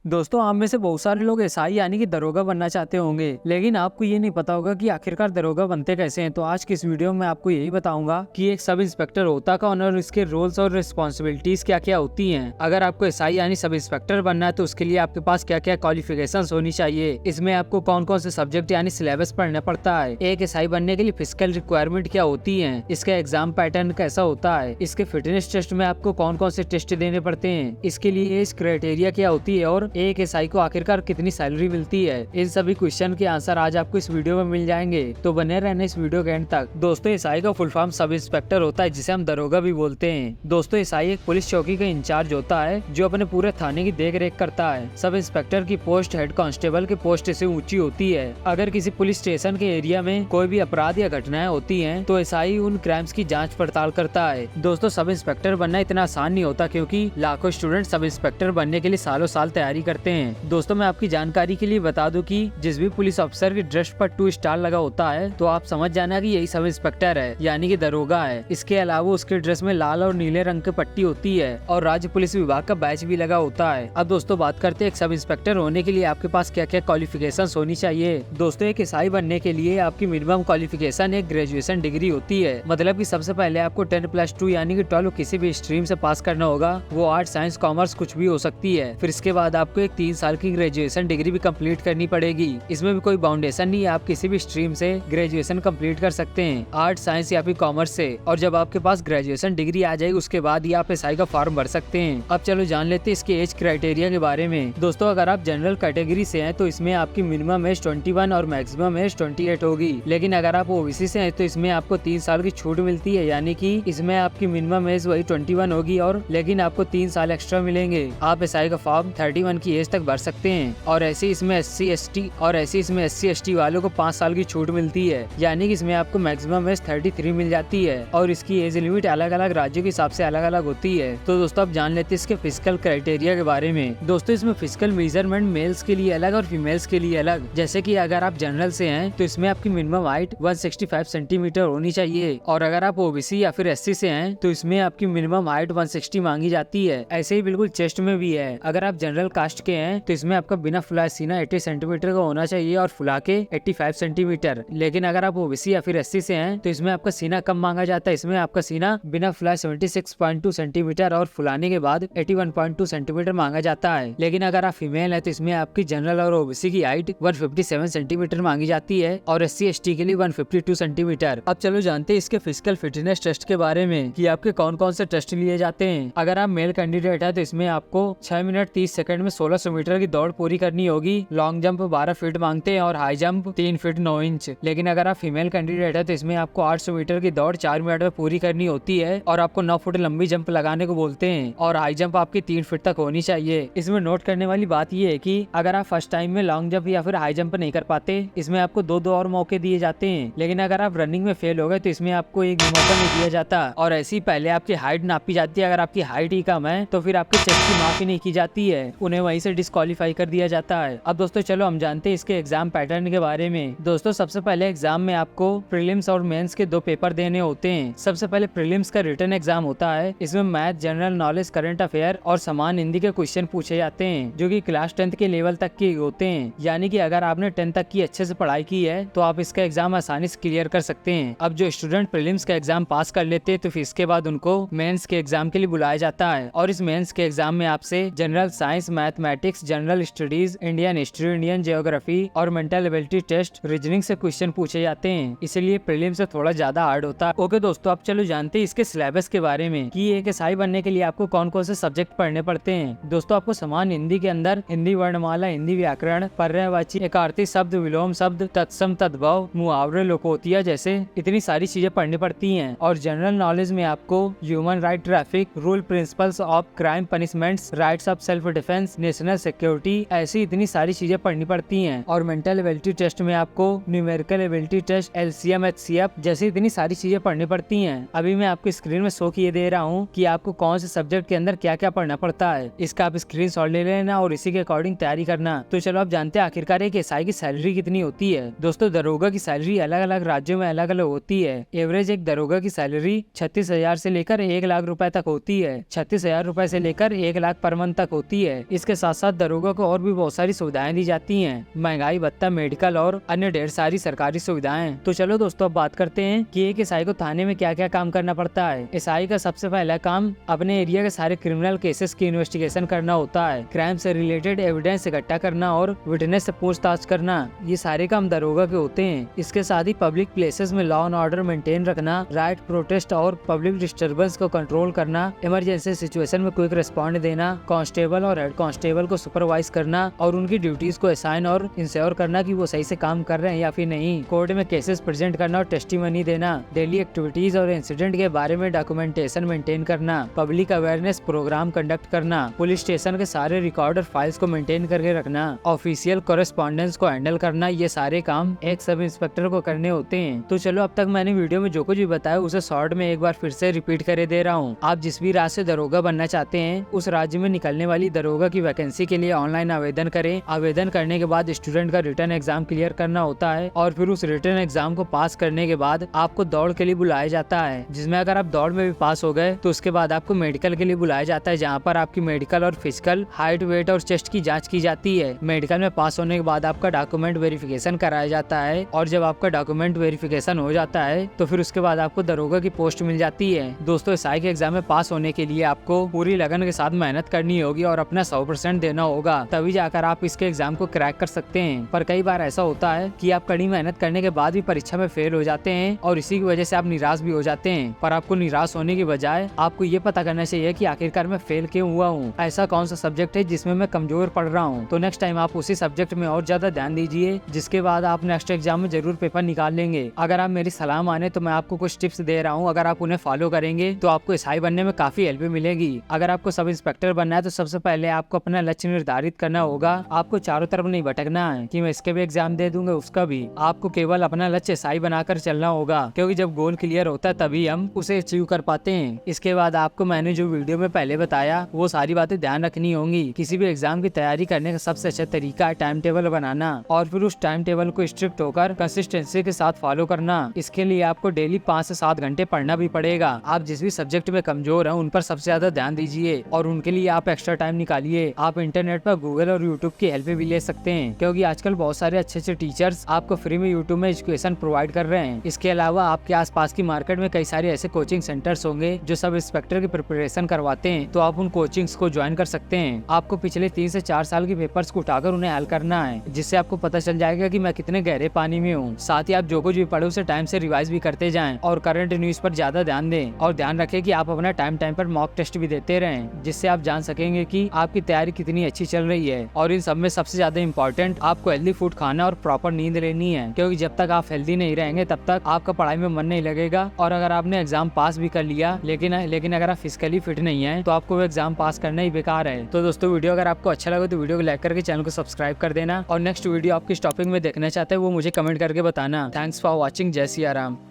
दोस्तों, आप में से बहुत सारे लोग एसआई यानी कि दरोगा बनना चाहते होंगे, लेकिन आपको ये नहीं पता होगा कि आखिरकार दरोगा बनते कैसे हैं। तो आज की इस वीडियो में आपको यही बताऊंगा कि एक सब इंस्पेक्टर होता कौन और इसके रोल्स और रिस्पॉन्सिबिलिटीज क्या क्या होती हैं। अगर आपको एसआई यानी सब इंस्पेक्टर बनना है तो उसके लिए आपके पास क्या क्या क्वालिफिकेशन होनी चाहिए, इसमें आपको कौन कौन से सब्जेक्ट यानी सिलेबस पढ़ना पड़ता है, एक एसआई बनने के लिए फिजिकल रिक्वायरमेंट क्या होती है, इसका एग्जाम पैटर्न कैसा होता है, इसके फिटनेस टेस्ट में आपको कौन कौन से टेस्ट देने पड़ते हैं, इसके लिए एज क्राइटेरिया क्या होती है और एक एसआई को आखिरकार कितनी सैलरी मिलती है। इन सभी क्वेश्चन के आंसर आज आपको इस वीडियो में मिल जाएंगे, तो बने रहने इस वीडियो के एंड तक। दोस्तों, एसआई का फुल फॉर्म सब इंस्पेक्टर होता है, जिसे हम दरोगा भी बोलते हैं। दोस्तों, एसआई एक पुलिस चौकी का इंचार्ज होता है जो अपने पूरे थाने की देख रेख करता है। सब इंस्पेक्टर की पोस्ट हेड कांस्टेबल के पोस्ट से ऊंची होती है। अगर किसी पुलिस स्टेशन के एरिया में कोई भी अपराध या घटनाएं होती हैं तो एसआई उन क्राइम्स की जांच पड़ताल करता है। दोस्तों, सब इंस्पेक्टर बनना इतना आसान नहीं होता, क्योंकि लाखों स्टूडेंट सब इंस्पेक्टर बनने के लिए सालों साल तैयारी करते हैं। दोस्तों, मैं आपकी जानकारी के लिए बता दूं कि जिस भी पुलिस अफसर की ड्रेस पर 2 स्टार लगा होता है तो आप समझ जाना कि यही सब इंस्पेक्टर है, यानी कि दरोगा है। इसके अलावा उसके ड्रेस में लाल और नीले रंग की पट्टी होती है और राज्य पुलिस विभाग का बैच भी लगा होता है। अब दोस्तों, बात करते हैं एक सब इंस्पेक्टर होने के लिए आपके पास क्या क्या क्वालिफिकेशन होनी चाहिए। दोस्तों, एक एसआई बनने के लिए आपकी मिनिमम क्वालिफिकेशन एक ग्रेजुएशन डिग्री होती है। मतलब कि सबसे पहले आपको 10+2 यानी कि 12 किसी भी स्ट्रीम से पास करना होगा। वो आर्ट, साइंस, कॉमर्स कुछ भी हो सकती है। फिर इसके बाद आपको एक 3 साल की ग्रेजुएशन डिग्री भी कंप्लीट करनी पड़ेगी। इसमें भी कोई बाउंडेशन नहीं है, आप किसी भी स्ट्रीम से ग्रेजुएशन कंप्लीट कर सकते हैं, आर्ट, साइंस या फिर कॉमर्स से। और जब आपके पास ग्रेजुएशन डिग्री आ जाएगी उसके बाद ही आप एसआई का फॉर्म भर सकते हैं। अब चलो जान लेते हैं इसके एज क्राइटेरिया के बारे में। दोस्तों, अगर आप जनरल कैटेगरी से हैं तो इसमें आपकी मिनिमम एज 21 और मैक्सिमम एज 28 होगी। लेकिन अगर आप ओबीसी से हैं तो इसमें आपको 3 साल की छूट मिलती है, यानी कि इसमें आपकी मिनिमम एज वही 21 होगी और लेकिन आपको 3 साल एक्स्ट्रा मिलेंगे। आप एसआई का फॉर्म 31 की एज तक भर सकते हैं। और ऐसे इसमें एससी एसटी वालों को 5 साल की छूट मिलती है, यानी कि इसमें आपको मैक्सिमम एज 33 मिल जाती है। और इसकी एज लिमिट अलग अलग राज्यों के हिसाब से अलग अलग होती है। तो दोस्तों, अब जान लेते हैं इसके फिजिकल क्राइटेरिया के बारे में। दोस्तों, इसमें फिजिकल मेजरमेंट मेल्स के लिए अलग और फीमेल्स के लिए अलग। जैसे कि अगर आप जनरल से हैं तो इसमें आपकी मिनिमम हाइट 165 सेंटीमीटर होनी चाहिए, और अगर आप ओबीसी या फिर एससी से हैं तो इसमें आपकी मिनिमम हाइट 160 मांगी जाती है। ऐसे ही बिल्कुल चेस्ट में भी है। अगर आप जनरल कास्ट के हैं तो इसमें आपका बिना फुलाए सीना 80 सेंटीमीटर का होना चाहिए और फुला के 85 सेंटीमीटर। लेकिन अगर आप ओबीसी या फिर एससी से हैं तो इसमें आपका सीना कम मांगा जाता है। इसमें आपका सीना बिना फुलाए 76.2 सेंटीमीटर और फुलाने के बाद 81.2 सेंटीमीटर मांगा जाता है। लेकिन अगर आप फीमेल है तो इसमें आपकी जनरल और ओबीसी की हाइट 157 सेंटीमीटर मांगी जाती है और एससी एसटी के लिए 152 सेंटीमीटर। अब चलो जानते हैं इसके फिजिकल फिटनेस टेस्ट के बारे में कि आपके कौन कौन से टेस्ट लिए जाते हैं। अगर आप मेल कैंडिडेट है तो इसमें आपको 6 मिनट 30 सेकंड में 1600 मीटर की दौड़ पूरी करनी होगी। लॉन्ग जंप 12 फीट मांगते हैं और हाई जंप 3 फीट 9 इंच। लेकिन अगर आप फीमेल कैंडिडेट है तो इसमें आपको 800 मीटर की दौड़ 4 मिनट में पूरी करनी होती है और आपको 9 फुट लंबी जंप लगाने को बोलते हैं और हाई जंप आपकी 3 फीट तक होनी चाहिए। इसमें नोट करने वाली बात यह है कि अगर आप फर्स्ट टाइम में लॉन्ग जंप या फिर हाई जंप नहीं कर पाते इसमें आपको 2 और मौके दिए जाते हैं। लेकिन अगर आप रनिंग में फेल हो गए तो इसमें आपको एक मौका नहीं दिया जाता। और ऐसे ही पहले आपकी हाइट नापी जाती है। अगर आपकी हाइट ही कम है तो फिर आपके चेस्ट की माफी नहीं की जाती है, उन्हें वहीं से डिस्क्वालीफाई कर दिया जाता है। अब दोस्तों, चलो हम जानते हैं इसके एग्जाम पैटर्न के बारे में। दोस्तों, सबसे पहले एग्जाम में आपको प्रीलिम्स और मेंस के 2 पेपर देने होते हैं। सबसे पहले प्रीलिम्स का रिटन एग्जाम होता है। इसमें math, general knowledge, current affair और समान हिंदी के क्वेश्चन पूछे जाते हैं जो कि क्लास 10th के लेवल तक के होते हैं। यानी कि अगर आपने 10th तक की अच्छे से पढ़ाई की है तो आप इसका एग्जाम आसानी से क्लियर कर सकते हैं। अब जो स्टूडेंट प्रीलिम्स का एग्जाम पास कर लेते हैं तो फिर इसके बाद उनको मेंस के एग्जाम के लिए बुलाया जाता है और इस मेंस के एग्जाम में आपसे general science, mathematics, general studies, Indian history, Indian geography और मेंटल एबिलिटी टेस्ट, रीजनिंग से क्वेश्चन पूछे जाते हैं। इसलिए प्रीलिम्स से थोड़ा ज्यादा हार्ड होता है। ओके दोस्तों, अब चलो जानते हैं इसके सिलेबस के बारे में कि एक एसआई बनने के लिए आपको कौन कौन से सब्जेक्ट पढ़ने पड़ते हैं। दोस्तों, आपको समान हिंदी के अंदर हिंदी वर्णमाला, हिंदी व्याकरण, पर्यायवाची, एकार्थी शब्द, विलोम शब्द, तत्सम, तद्भव, मुहावरे, लोकोतिया जैसे इतनी सारी चीजें पढ़नी पड़ती हैं। और जनरल नॉलेज में आपको human right, traffic rule, principles of crime, punishments, rights of self defence, national security, ऐसी इतनी सारी चीजें पढ़नी पड़ती हैं। और मेंटल एबिलिटी टेस्ट में आपको numerical ability test, LCM, HCF जैसी इतनी सारी चीजें पढ़नी पड़ती हैं। अभी मैं आपको स्क्रीन में शो किए दे रहा हूँ कि आपको कौन से सब्जेक्ट के अंदर क्या क्या पढ़ना पड़ता है। इसका आप स्क्रीनशॉट ले लेना और इसी के अकॉर्डिंग तैयारी करना। तो चलो आप जानते हैं आखिरकार एक एसआई की सैलरी कितनी होती है। दोस्तों, दरोगा की सैलरी अलग अलग राज्यों में अलग अलग होती है। एवरेज एक दरोगा की सैलरी 36,000 से लेकर 1 लाख रुपए तक होती है। 36,000 रुपए से लेकर 1 लाख पर मंथ तक होती है। इसके इसके साथ साथ दरोगा को और भी बहुत सारी सुविधाएं दी जाती हैं, महंगाई भत्ता, मेडिकल और अन्य ढेर सारी सरकारी सुविधाएं। तो चलो दोस्तों अब बात करते हैं कि एक एसआई को थाने में क्या क्या काम करना पड़ता है। एसआई का सबसे पहला काम अपने एरिया के सारे क्रिमिनल केसेस की इन्वेस्टिगेशन करना होता है, क्राइम से रिलेटेड एविडेंस इकट्ठा करना और विटनेस से पूछताछ करना। ये सारे काम दरोगा के होते हैं। इसके साथ ही पब्लिक प्लेसेस में लॉ एंड ऑर्डर मेंटेन रखना, राइट प्रोटेस्ट और पब्लिक डिस्टर्बेंस को कंट्रोल करना, इमरजेंसी सिचुएशन में क्विक रिस्पॉन्ड देना, कांस्टेबल और हेड कांस्टेबल को सुपरवाइज करना और उनकी ड्यूटीज को असाइन और इंश्योर करना कि वो सही से काम कर रहे हैं या फिर नहीं, कोर्ट में केसेस प्रेजेंट करना और टेस्टिमनी देना, डेली एक्टिविटीज और इंसिडेंट के बारे में डॉक्यूमेंटेशन मेंटेन करना, पब्लिक अवेयरनेस प्रोग्राम कंडक्ट करना, पुलिस स्टेशन के सारे रिकॉर्ड और फाइल्स को मेंटेन करके रखना, ऑफिशियल कॉरेस्पॉन्डेंस को हैंडल करना। ये सारे काम एक सब इंस्पेक्टर को करने होते हैं। तो चलो अब तक मैंने वीडियो में जो कुछ भी बताया उसे शॉर्ट में एक बार फिर से रिपीट करे दे रहा हूँ। आप जिस भी राज्य से दरोगा बनना चाहते हैं उस राज्य में निकलने वाली दरोगा की वैकेंसी के लिए ऑनलाइन आवेदन करें। आवेदन करने के बाद स्टूडेंट का रिटन एग्जाम क्लियर करना होता है और फिर उस रिटन एग्जाम को पास करने के बाद आपको दौड़ के लिए बुलाया जाता है, जिसमें अगर आप दौड़ में भी पास हो गए तो उसके बाद आपको मेडिकल के लिए बुलाया जाता है, जहाँ पर आपकी मेडिकल और फिजिकल हाइट, वेट और चेस्ट की जांच की जाती है। मेडिकल में पास होने के बाद आपका डॉक्यूमेंट वेरिफिकेशन कराया जाता है और जब आपका डॉक्यूमेंट वेरिफिकेशन हो जाता है तो फिर उसके बाद आपको दरोगा की पोस्ट मिल जाती है। दोस्तों एसआई के एग्जाम में पास होने के लिए आपको पूरी लगन के साथ मेहनत करनी होगी और अपना 100% देना होगा, तभी जाकर आप इसके एग्जाम को क्रैक कर सकते हैं। पर कई बार ऐसा होता है कि आप कड़ी मेहनत करने के बाद भी परीक्षा में फेल हो जाते हैं और इसी की वजह से आप निराश भी हो जाते हैं। पर आपको निराश होने की बजाय आपको ये पता करना चाहिए कि आखिरकार मैं फेल क्यों हुआ हूँ, ऐसा कौन सा सब्जेक्ट है जिसमें मैं कमजोर पड़ रहा हूँ। तो नेक्स्ट टाइम आप उसी सब्जेक्ट में और ज्यादा ध्यान दीजिए, जिसके बाद आप नेक्स्ट एग्जाम में जरूर पेपर निकाल लेंगे। अगर आप मेरी सलाह माने तो मैं आपको कुछ टिप्स दे रहा हूँ, अगर आप उन्हें फॉलो करेंगे तो आपको एसआई बनने में काफी हेल्प मिलेगी। अगर आपको सब इंस्पेक्टर बनना है तो सबसे पहले आपको अपना लक्ष्य निर्धारित करना होगा। आपको चारों तरफ नहीं भटकना है कि मैं इसके भी एग्जाम दे दूंगा उसका भी, आपको केवल अपना लक्ष्य एसआई बनाकर चलना होगा, क्योंकि जब गोल क्लियर होता है तभी हम उसे अचीव कर पाते हैं। इसके बाद आपको मैंने जो वीडियो में पहले बताया वो सारी बातें ध्यान रखनी होंगी। किसी भी एग्जाम की तैयारी करने का सबसे अच्छा तरीका है टाइम टेबल बनाना और फिर उस टाइम टेबल को स्ट्रिक्ट होकर कंसिस्टेंसी के साथ फॉलो करना। इसके लिए आपको डेली 5 से 7 घंटे पढ़ना भी पड़ेगा। आप जिस भी सब्जेक्ट में कमजोर हैं उन पर सबसे ज्यादा ध्यान दीजिए और उनके लिए आप एक्स्ट्रा टाइम निकालिए। आप इंटरनेट पर गूगल और यूट्यूब की हेल्प भी ले सकते हैं, क्योंकि आजकल बहुत सारे अच्छे टीचर्स आपको फ्री में यूट्यूब में एजुकेशन प्रोवाइड कर रहे हैं। इसके अलावा आपके आसपास की मार्केट में कई सारे ऐसे कोचिंग सेंटर्स होंगे जो सब इंस्पेक्टर की प्रिपरेशन करवाते हैं, तो आप उन कोचिंग्स को ज्वाइन कर सकते हैं। आपको पिछले 3 से 4 साल के पेपर्स को उठाकर उन्हें हल करना है, जिससे आपको पता चल जाएगा कि मैं कितने गहरे पानी में हूँ। साथ ही आप जो कुछ भी पढ़े उसे टाइम से रिवाइज भी करते जाएं और करंट न्यूज पर ज्यादा ध्यान दें और ध्यान रखें कि आप अपना टाइम पर मॉक टेस्ट भी देते रहें, जिससे आप जान सकेंगे कि आपकी तैयारी कितनी अच्छी चल रही है। और इन सब में सबसे ज्यादा इम्पोर्टेंट आपको हेल्दी फूड खाना और प्रॉपर नींद लेनी है, क्योंकि जब तक आप हेल्दी नहीं रहेंगे तब तक आपका पढ़ाई में मन नहीं लगेगा। और अगर आपने एग्जाम पास भी कर लिया लेकिन अगर आप फिजिकली फिट नहीं है तो आपको वो एग्जाम पास करना ही बेकार है। तो दोस्तों वीडियो अगर आपको अच्छा लगे तो वीडियो को लाइक करके चैनल को सब्सक्राइब कर देना और नेक्स्ट वीडियो आप किस टॉपिक में देखना चाहते हैं वो मुझे कमेंट करके बताना। Thanks for watching. जय सिया राम।